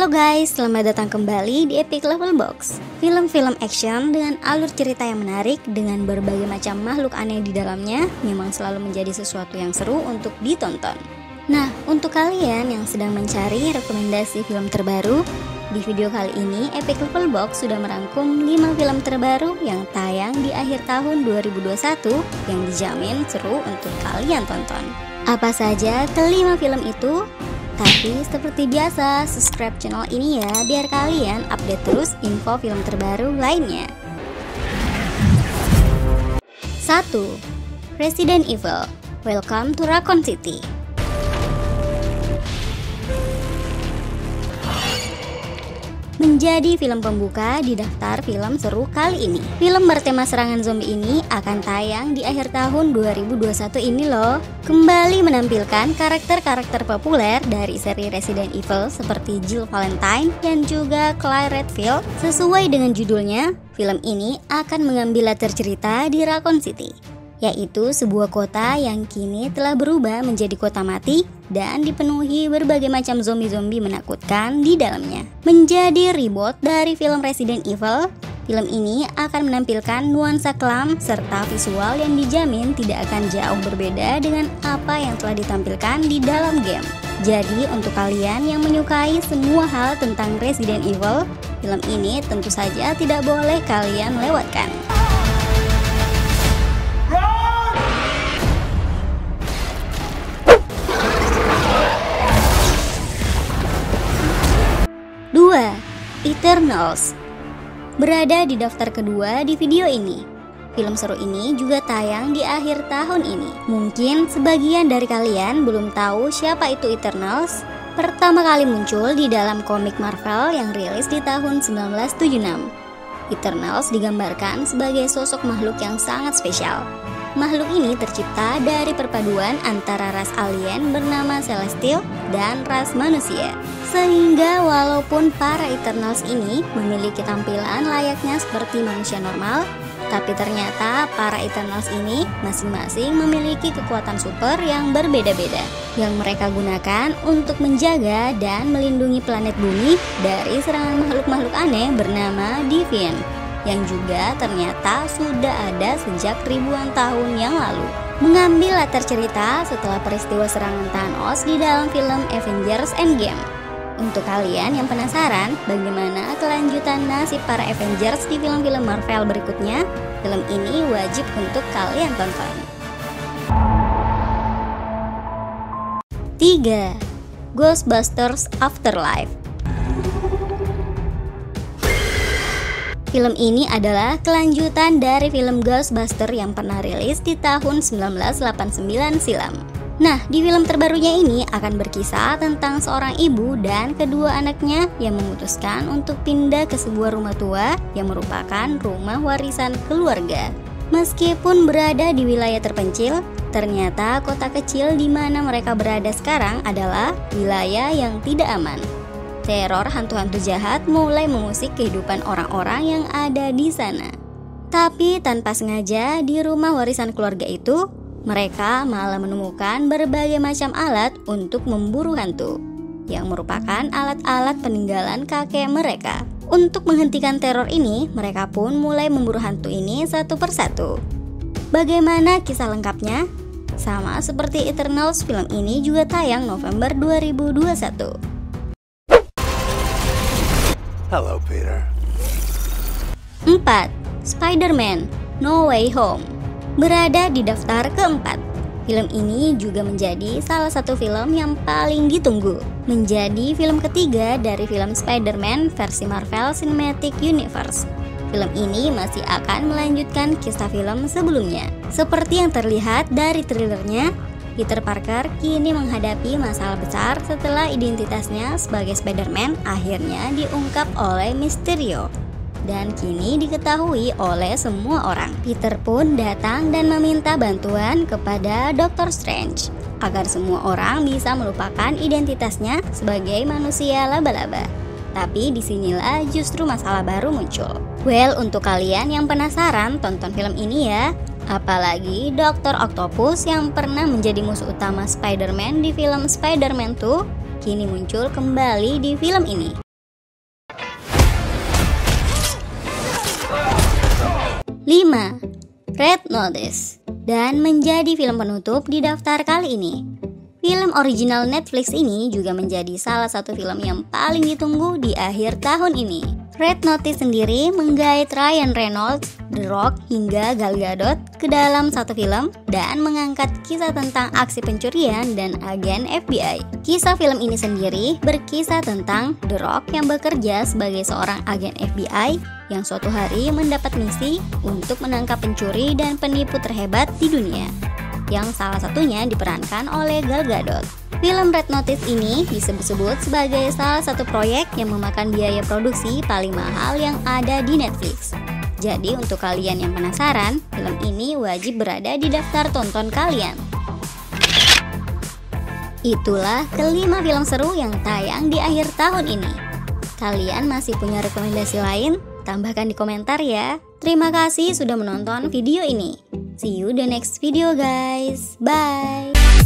Halo guys, selamat datang kembali di Epic Level Box. Film-film action dengan alur cerita yang menarik dengan berbagai macam makhluk aneh di dalamnya memang selalu menjadi sesuatu yang seru untuk ditonton. Nah, untuk kalian yang sedang mencari rekomendasi film terbaru, di video kali ini Epic Level Box sudah merangkum 5 film terbaru yang tayang di akhir tahun 2021 yang dijamin seru untuk kalian tonton. Apa saja kelima film itu? Tapi seperti biasa, subscribe channel ini ya biar kalian update terus info film terbaru lainnya. 1. Resident Evil Welcome to Raccoon City. Menjadi film pembuka di daftar film seru kali ini. Film bertema serangan zombie ini akan tayang di akhir tahun 2021 ini loh. Kembali menampilkan karakter-karakter populer dari seri Resident Evil seperti Jill Valentine dan juga Claire Redfield. Sesuai dengan judulnya, film ini akan mengambil latar cerita di Raccoon City, yaitu sebuah kota yang kini telah berubah menjadi kota mati dan dipenuhi berbagai macam zombie-zombie menakutkan di dalamnya. Menjadi reboot dari film Resident Evil, film ini akan menampilkan nuansa kelam serta visual yang dijamin tidak akan jauh berbeda dengan apa yang telah ditampilkan di dalam game. Jadi untuk kalian yang menyukai semua hal tentang Resident Evil, film ini tentu saja tidak boleh kalian lewatkan. 2. Eternals berada di daftar kedua di video ini. Film seru ini juga tayang di akhir tahun ini. Mungkin sebagian dari kalian belum tahu siapa itu Eternals. Pertama kali muncul di dalam komik Marvel yang rilis di tahun 1976. Eternals digambarkan sebagai sosok makhluk yang sangat spesial. Makhluk ini tercipta dari perpaduan antara ras alien bernama Celestial dan ras manusia. Sehingga walaupun para Eternals ini memiliki tampilan layaknya seperti manusia normal, tapi ternyata para Eternals ini masing-masing memiliki kekuatan super yang berbeda-beda, yang mereka gunakan untuk menjaga dan melindungi planet bumi dari serangan makhluk-makhluk aneh bernama Deviant, yang juga ternyata sudah ada sejak ribuan tahun yang lalu. Mengambil latar cerita setelah peristiwa serangan Thanos di dalam film Avengers Endgame. Untuk kalian yang penasaran bagaimana kelanjutan nasib para Avengers di film-film Marvel berikutnya, film ini wajib untuk kalian tonton. 3. Ghostbusters Afterlife. Film ini adalah kelanjutan dari film Ghostbusters yang pernah rilis di tahun 1989 silam. Nah, di film terbarunya ini akan berkisah tentang seorang ibu dan kedua anaknya yang memutuskan untuk pindah ke sebuah rumah tua yang merupakan rumah warisan keluarga. Meskipun berada di wilayah terpencil, ternyata kota kecil di mana mereka berada sekarang adalah wilayah yang tidak aman. Teror hantu-hantu jahat mulai mengusik kehidupan orang-orang yang ada di sana. Tapi tanpa sengaja di rumah warisan keluarga itu, mereka malah menemukan berbagai macam alat untuk memburu hantu, yang merupakan alat-alat peninggalan kakek mereka. Untuk menghentikan teror ini, mereka pun mulai memburu hantu ini satu persatu. Bagaimana kisah lengkapnya? Sama seperti Eternals, film ini juga tayang November 2021. Hello, Peter. 4. Spider-Man No Way Home berada di daftar keempat. Film ini juga menjadi salah satu film yang paling ditunggu. Menjadi film ketiga dari film Spider-Man versi Marvel Cinematic Universe. Film ini masih akan melanjutkan kisah film sebelumnya. Seperti yang terlihat dari trailernya, Peter Parker kini menghadapi masalah besar setelah identitasnya sebagai Spider-Man akhirnya diungkap oleh Mysterio. Dan kini diketahui oleh semua orang. Peter pun datang dan meminta bantuan kepada Dr. Strange agar semua orang bisa melupakan identitasnya sebagai manusia laba-laba. Tapi disinilah justru masalah baru muncul. Well, untuk kalian yang penasaran, tonton film ini ya. Apalagi Dr. Octopus yang pernah menjadi musuh utama Spider-Man di film Spider-Man 2 kini muncul kembali di film ini. 5. Red Notice, dan menjadi film penutup di daftar kali ini. Film original Netflix ini juga menjadi salah satu film yang paling ditunggu di akhir tahun ini. Red Notice sendiri menggait Ryan Reynolds, The Rock, hingga Gal Gadot ke dalam satu film dan mengangkat kisah tentang aksi pencurian dan agen FBI. Kisah film ini sendiri berkisah tentang The Rock yang bekerja sebagai seorang agen FBI yang suatu hari mendapat misi untuk menangkap pencuri dan penipu terhebat di dunia, yang salah satunya diperankan oleh Gal Gadot. Film Red Notice ini disebut-sebut sebagai salah satu proyek yang memakan biaya produksi paling mahal yang ada di Netflix. Jadi untuk kalian yang penasaran, film ini wajib berada di daftar tonton kalian. Itulah kelima film seru yang tayang di akhir tahun ini. Kalian masih punya rekomendasi lain? Tambahkan di komentar ya. Terima kasih sudah menonton video ini. See you the next video guys. Bye.